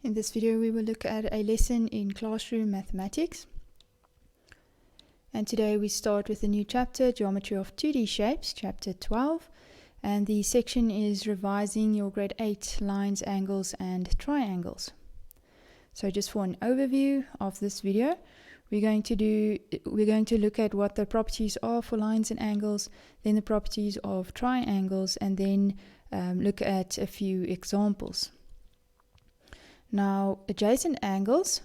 In this video we will look at a lesson in classroom mathematics. And today we start with a new chapter, Geometry of 2D Shapes, chapter 12. And the section is revising your grade 8 lines, angles and triangles. So just for an overview of this video, we're going to look at what the properties are for lines and angles, then the properties of triangles, and then look at a few examples. Now, adjacent angles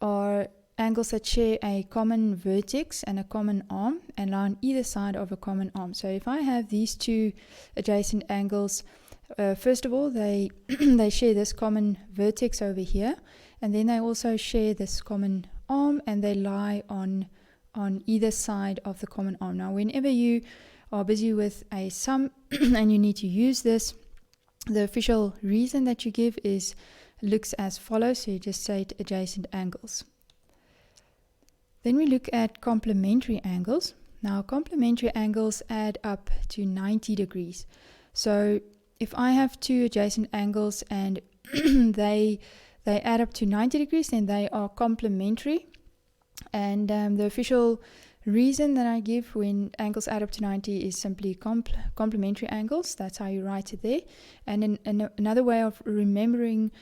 are angles that share a common vertex and a common arm and lie on either side of a common arm. So if I have these two adjacent angles, first of all, they share this common vertex over here, and then they also share this common arm, and they lie on either side of the common arm. Now, whenever you are busy with a sum and you need to use this, the official reason that you give looks as follows. So you just say adjacent angles. Then we look at complementary angles. Now, complementary angles add up to 90 degrees. So if I have two adjacent angles and they add up to 90 degrees, then they are complementary. And the official reason that I give when angles add up to 90 is simply complementary angles. That's how you write it there. And another way of remembering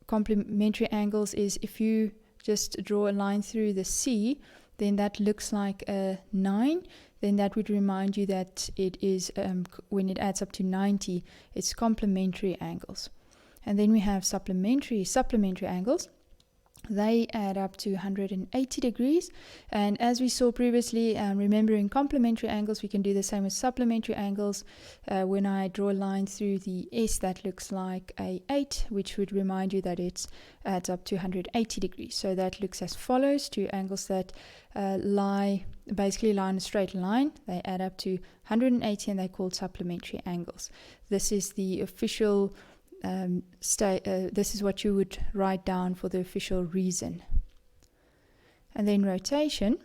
complementary angles is if you just draw a line through the C, then that looks like a 9. Then that would remind you that it is, when it adds up to 90, it's complementary angles. And then we have supplementary angles. They add up to 180 degrees. And as we saw previously, remembering complementary angles, we can do the same with supplementary angles. When I draw a line through the S, that looks like a 8, which would remind you that it adds up to 180 degrees. So that looks as follows: two angles that basically lie on a straight line. They add up to 180 and they're called supplementary angles. This is the official this is what you would write down for the official reason. And then rotation.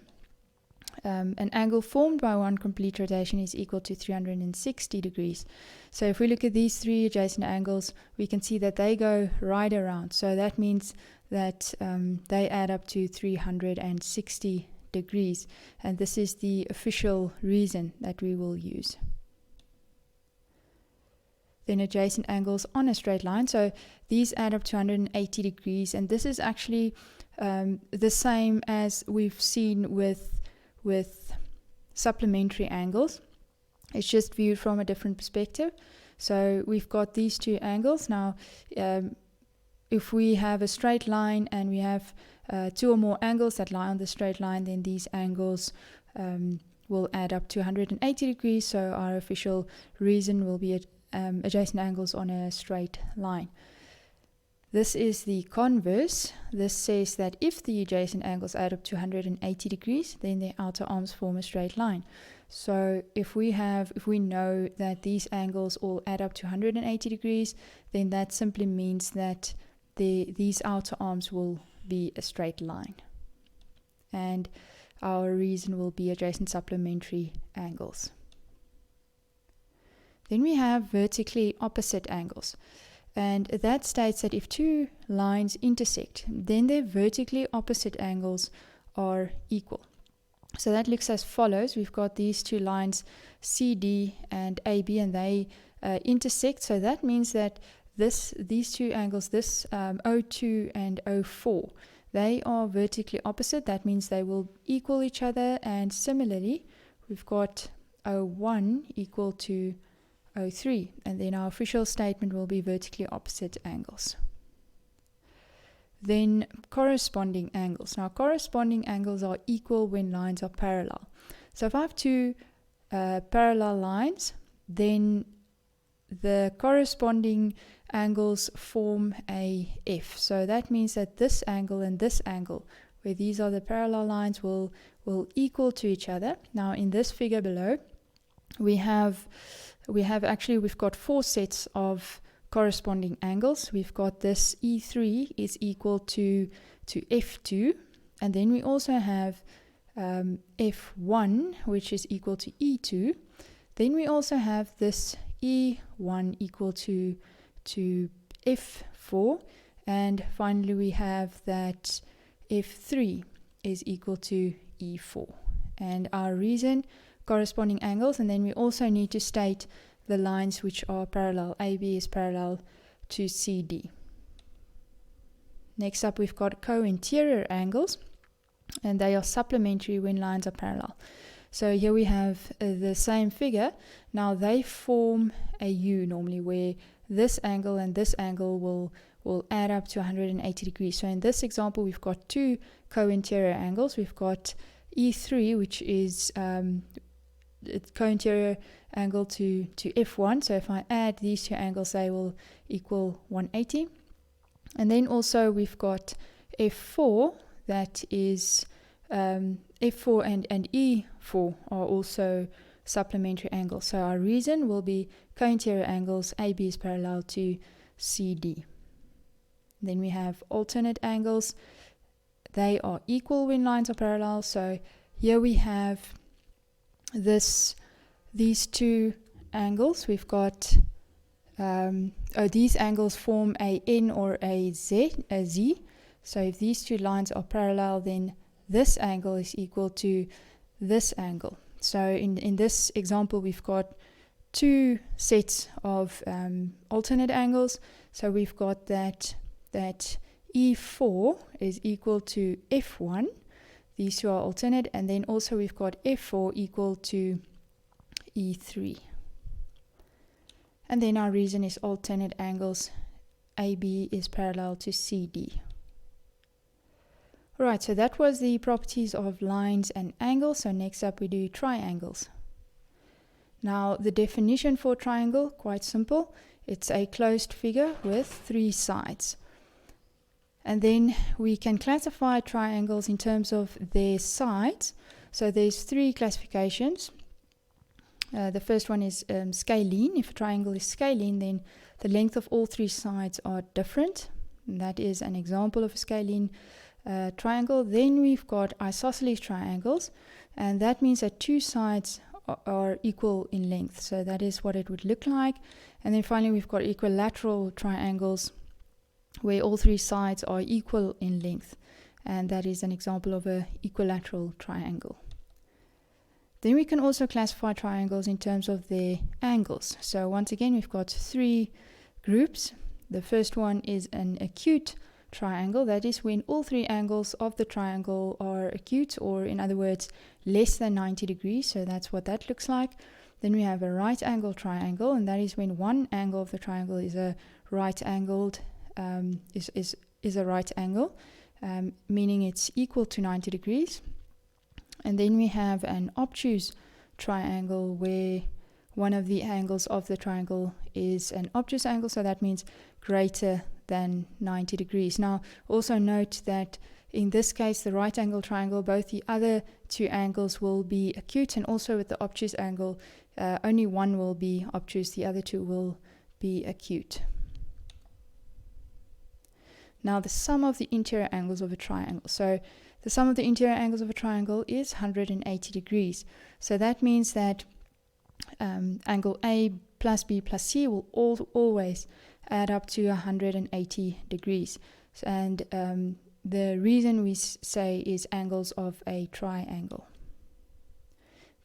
An angle formed by one complete rotation is equal to 360 degrees. So if we look at these three adjacent angles, we can see that they go right around. So that means that they add up to 360 degrees. And this is the official reason that we will use. Then adjacent angles on a straight line. So these add up to 180 degrees, and this is actually the same as we've seen with supplementary angles. It's just viewed from a different perspective. So we've got these two angles. Now, if we have a straight line and we have two or more angles that lie on the straight line, then these angles will add up to 180 degrees. So our official reason will be adjacent angles on a straight line. This is the converse. This says that if the adjacent angles add up to 180 degrees, then their outer arms form a straight line. So if we know that these angles all add up to 180 degrees, then that simply means that these outer arms will be a straight line. And our reason will be adjacent supplementary angles. Then we have vertically opposite angles. And that states that if two lines intersect, then their vertically opposite angles are equal. So that looks as follows. We've got these two lines, CD and AB, and they intersect. So that means that these two angles, this O2 and O4, they are vertically opposite. That means they will equal each other. And similarly, we've got O1 equal to O3, and then our official statement will be vertically opposite angles. Then corresponding angles. Now, corresponding angles are equal when lines are parallel. So if I have two parallel lines, then the corresponding angles form a F. So that means that this angle and this angle, where these are the parallel lines, will equal to each other. Now, in this figure below, we've got four sets of corresponding angles. We've got this E3 is equal to F2, and then we also have F1, which is equal to E2. Then we also have this E1 equal to F4, And finally, we have that F3 is equal to E4. And our reason, corresponding angles, and then we also need to state the lines which are parallel. AB is parallel to CD. Next up, we've got co-interior angles, and they are supplementary when lines are parallel. So here we have the same figure. Now they form a U normally, where this angle and this angle will add up to 180 degrees. So in this example, we've got two co-interior angles. We've got E3, which is co-interior angle to F1. So if I add these two angles, they will equal 180. And then also we've got F4, that is F4 and E4 are also supplementary angles. So our reason will be co-interior angles, AB is parallel to CD. Then we have alternate angles. They are equal when lines are parallel. So here we have these two angles. We've got these angles form a N or a Z. So if these two lines are parallel, then this angle is equal to this angle. So in this example, we've got two sets of alternate angles. So we've got that E4 is equal to F1. These two are alternate. And then also we've got F4 equal to E3. And then our reason is alternate angles. AB is parallel to CD. Alright, so that was the properties of lines and angles. So next up we do triangles. Now the definition for a triangle, quite simple. It's a closed figure with three sides. And then we can classify triangles in terms of their sides. So there's three classifications. The first one is scalene. If a triangle is scalene, then the length of all three sides are different. And that is an example of a scalene triangle. Then we've got isosceles triangles, and that means that two sides are equal in length. So that is what it would look like. And then finally we've got equilateral triangles, where all three sides are equal in length, and that is an example of an equilateral triangle. Then we can also classify triangles in terms of their angles. So once again, we've got three groups. The first one is an acute triangle. That is when all three angles of the triangle are acute, or in other words, less than 90 degrees. So that's what that looks like. Then we have a right angle triangle, and that is when one angle of the triangle is a right angled is a right angle, meaning it's equal to 90 degrees. And then we have an obtuse triangle, where one of the angles of the triangle is an obtuse angle, so that means greater than 90 degrees. Now also note that in this case, the right angle triangle, both the other two angles will be acute, and also with the obtuse angle, only one will be obtuse, the other two will be acute. Now the sum of the interior angles of a triangle. So the sum of the interior angles of a triangle is 180 degrees. So that means that angle A plus B plus C will always add up to 180 degrees. And the reason we say is angles of a triangle.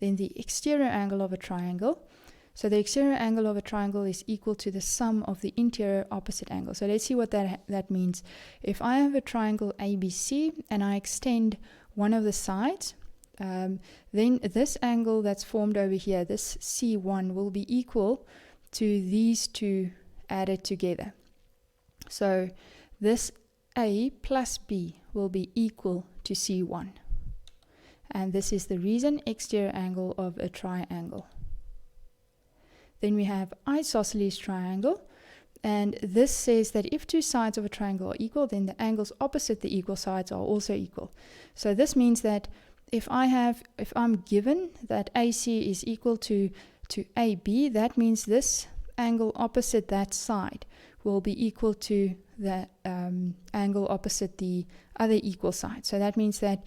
Then the exterior angle of a triangle. So the exterior angle of a triangle is equal to the sum of the interior opposite angles. So let's see what that means. If I have a triangle ABC and I extend one of the sides, then this angle that's formed over here, this C1, will be equal to these two added together. So this A plus B will be equal to C1. And this is the reason, exterior angle of a triangle. Then we have isosceles triangle, and this says that if two sides of a triangle are equal, then the angles opposite the equal sides are also equal. So this means that if I'm given that AC is equal to AB, that means this angle opposite that side will be equal to the angle opposite the other equal side. So that means that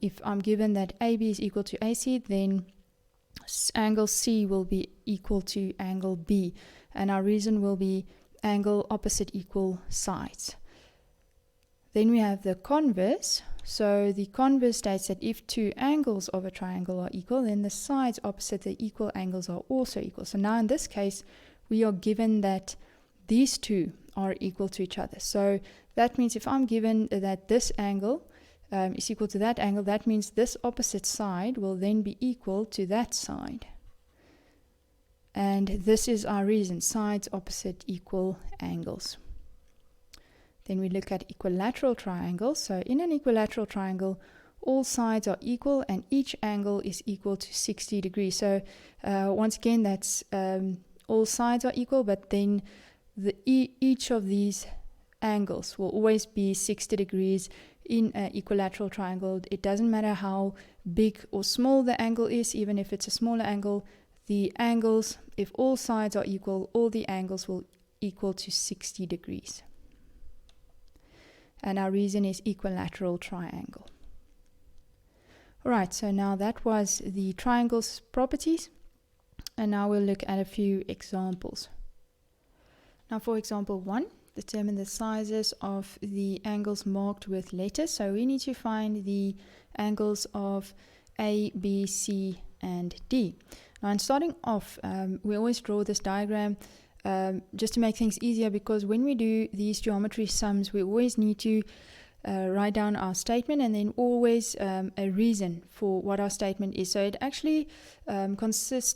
if I'm given that AB is equal to AC, then angle C will be equal to angle B, and our reason will be angle opposite equal sides. Then we have the converse. So the converse states that if two angles of a triangle are equal, then the sides opposite the equal angles are also equal. So now in this case, we are given that these two are equal to each other. So that means if I'm given that this angle is equal to that angle, that means this opposite side will then be equal to that side. And this is our reason: sides opposite equal angles. Then we look at equilateral triangles. So in an equilateral triangle, all sides are equal and each angle is equal to 60 degrees. So once again, that's all sides are equal, but then each of these angles will always be 60 degrees in an equilateral triangle. It doesn't matter how big or small the angle is, even if it's a smaller angle, the angles, if all sides are equal, all the angles will equal to 60 degrees. And our reason is equilateral triangle. Alright, so now that was the triangle's properties. And now we'll look at a few examples. Now for example 1, determine the sizes of the angles marked with letters. So we need to find the angles of A, B, C, and D. Now in starting off, we always draw this diagram just to make things easier, because when we do these geometry sums, we always need to write down our statement and then always a reason for what our statement is. So it actually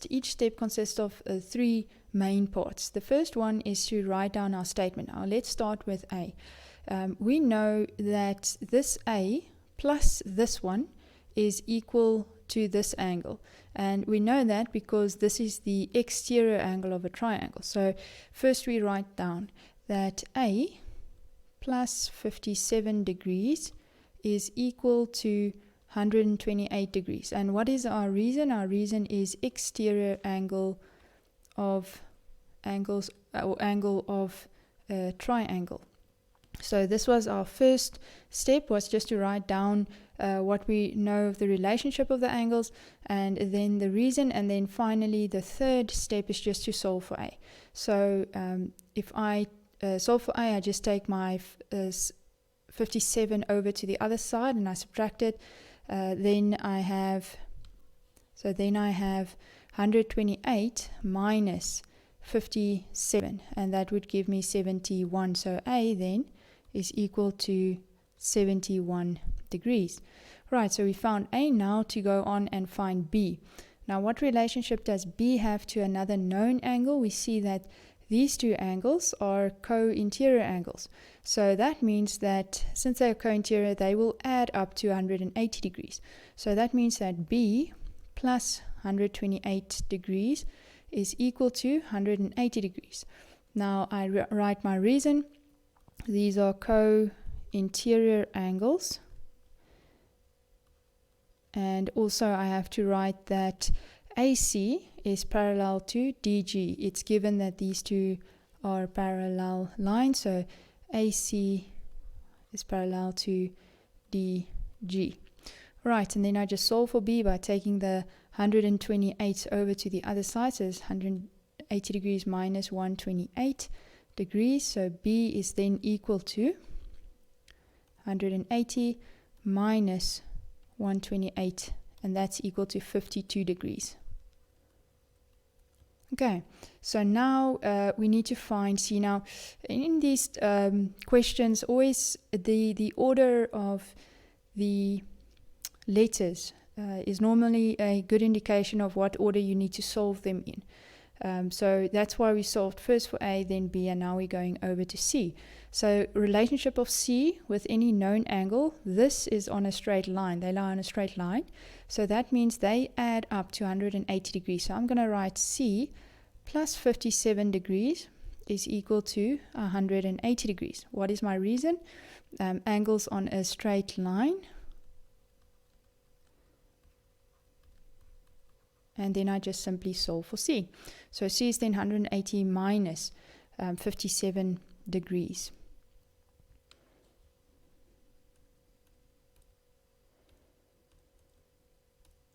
each step consists of 3 main parts. The first one is to write down our statement. Now let's start with A. We know that this A plus this one is equal to this angle, and we know that because this is the exterior angle of a triangle. So first we write down that A plus 57 degrees is equal to 128 degrees. And what is our reason? Our reason is exterior angle of angles, or angle of a triangle. So this was our first step, was just to write down what we know of the relationship of the angles, and then the reason, and then finally the third step is just to solve for A. So if I solve for A, I just take my 57 over to the other side and I subtract it. Then I have 128 minus 57, and that would give me 71. So A then is equal to 71 degrees. Right, so we found A. Now to go on and find B. Now what relationship does B have to another known angle? We see that these two angles are co-interior angles. So that means that since they are co-interior, they will add up to 180 degrees. So that means that B plus 128 degrees is equal to 180 degrees. Now I write my reason. These are co-interior angles. And also I have to write that AC is parallel to DG. It's given that these two are parallel lines, so AC is parallel to DG. Right, and then I just solve for B by taking the 128 over to the other side, so it's 180 degrees minus 128 degrees, so B is then equal to 180 minus 128, and that's equal to 52 degrees. Okay, so now we need to find C. Now in these questions, always the order of the letters is normally a good indication of what order you need to solve them in. So that's why we solved first for A, then B, and now we're going over to C. So relationship of C with any known angle, this is on a straight line. They lie on a straight line. So that means they add up to 180 degrees. So I'm going to write C plus 57 degrees is equal to 180 degrees. What is my reason? Angles on a straight line. And then I just simply solve for C. So C is then 180 minus 57 degrees.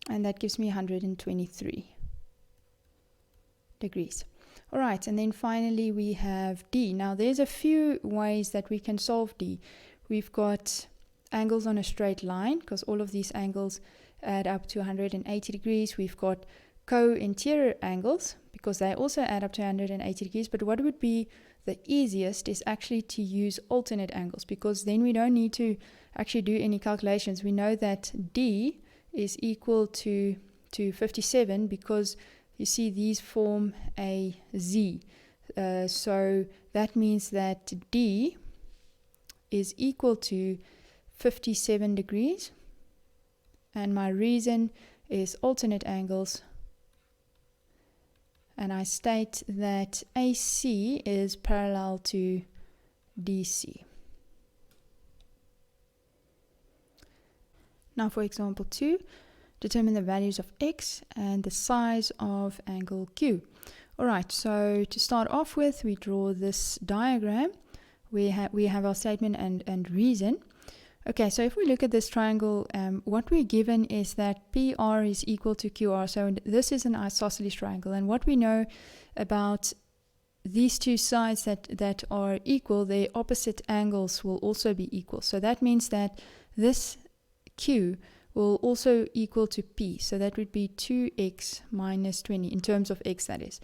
And that gives me 123 degrees. All right, and then finally we have D. Now there's a few ways that we can solve D. we've got angles on a straight line, because all of these angles add up to 180 degrees. We've got co-interior angles, because they also add up to 180 degrees. But what would be the easiest is actually to use alternate angles, because then we don't need to actually do any calculations. We know that D is equal to 57, because you see these form a Z. So that means that D is equal to 57 degrees, and my reason is alternate angles, and I state that AC is parallel to DC. Now for example 2, determine the values of X and the size of angle Q. Alright, so to start off with, we draw this diagram. We have our statement and reason. Okay, so if we look at this triangle, what we're given is that PR is equal to QR. So this is an isosceles triangle, and what we know about these two sides that are equal, their opposite angles will also be equal. So that means that this Q will also equal to P. So that would be 2x minus 20 in terms of X, that is.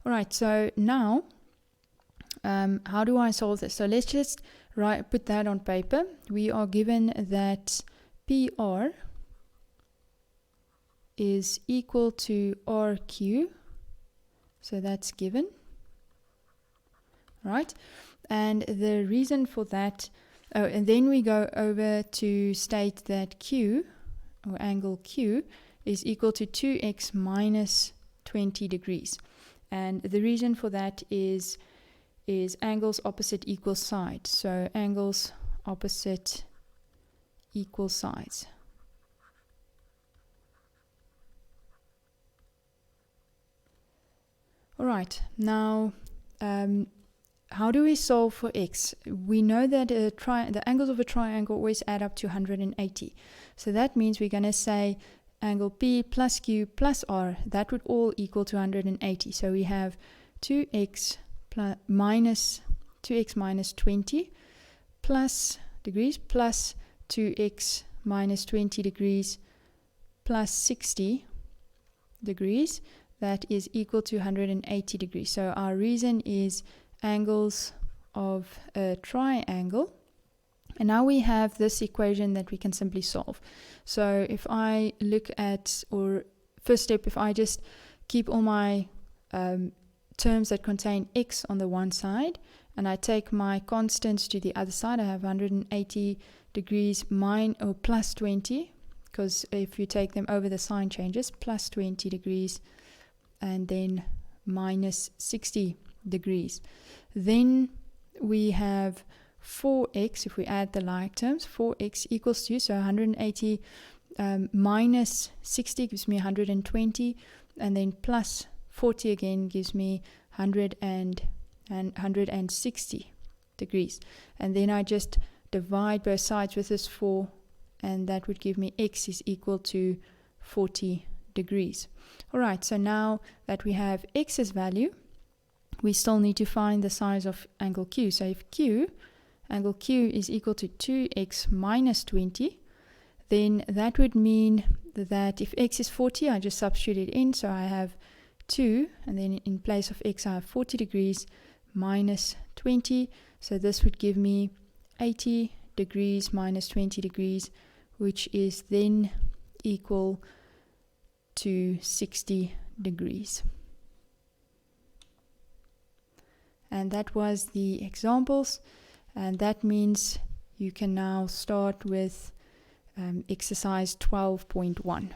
All right, so now how do I solve this? So let's just put that on paper. We are given that PR is equal to RQ. So that's given. Right? And the reason for that, and then we go over to state that Q, or angle Q, is equal to 2x minus 20 degrees. And the reason for that is angles opposite equal sides. So angles opposite equal sides. All right, now how do we solve for X? We know that the angles of a triangle always add up to 180. So that means we're going to say angle P plus Q plus R, that would all equal to 180. So we have 2x minus 20 plus degrees plus 2x minus 20 degrees plus 60 degrees. That is equal to 180 degrees. So our reason is angles of a triangle. And now we have this equation that we can simply solve. So if I look at, or first step, if I just keep all my terms that contain X on the one side, and I take my constants to the other side, I have 180 degrees plus 20, because if you take them over, the sign changes, plus 20 degrees, and then minus 60 degrees. Then we have 4x, if we add the like terms, 4x equals to, so 180 minus 60 gives me 120, and then plus 40 again gives me 160 degrees. And then I just divide both sides with this 4, and that would give me x is equal to 40 degrees. Alright, so now that we have x's value, we still need to find the size of angle Q. So if angle Q is equal to 2x minus 20, then that would mean that if x is 40, I just substitute it in. So I have 2, and then in place of x I have 40 degrees minus 20. So this would give me 80 degrees minus 20 degrees, which is then equal to 60 degrees. And that was the examples, and that means you can now start with exercise 12.1.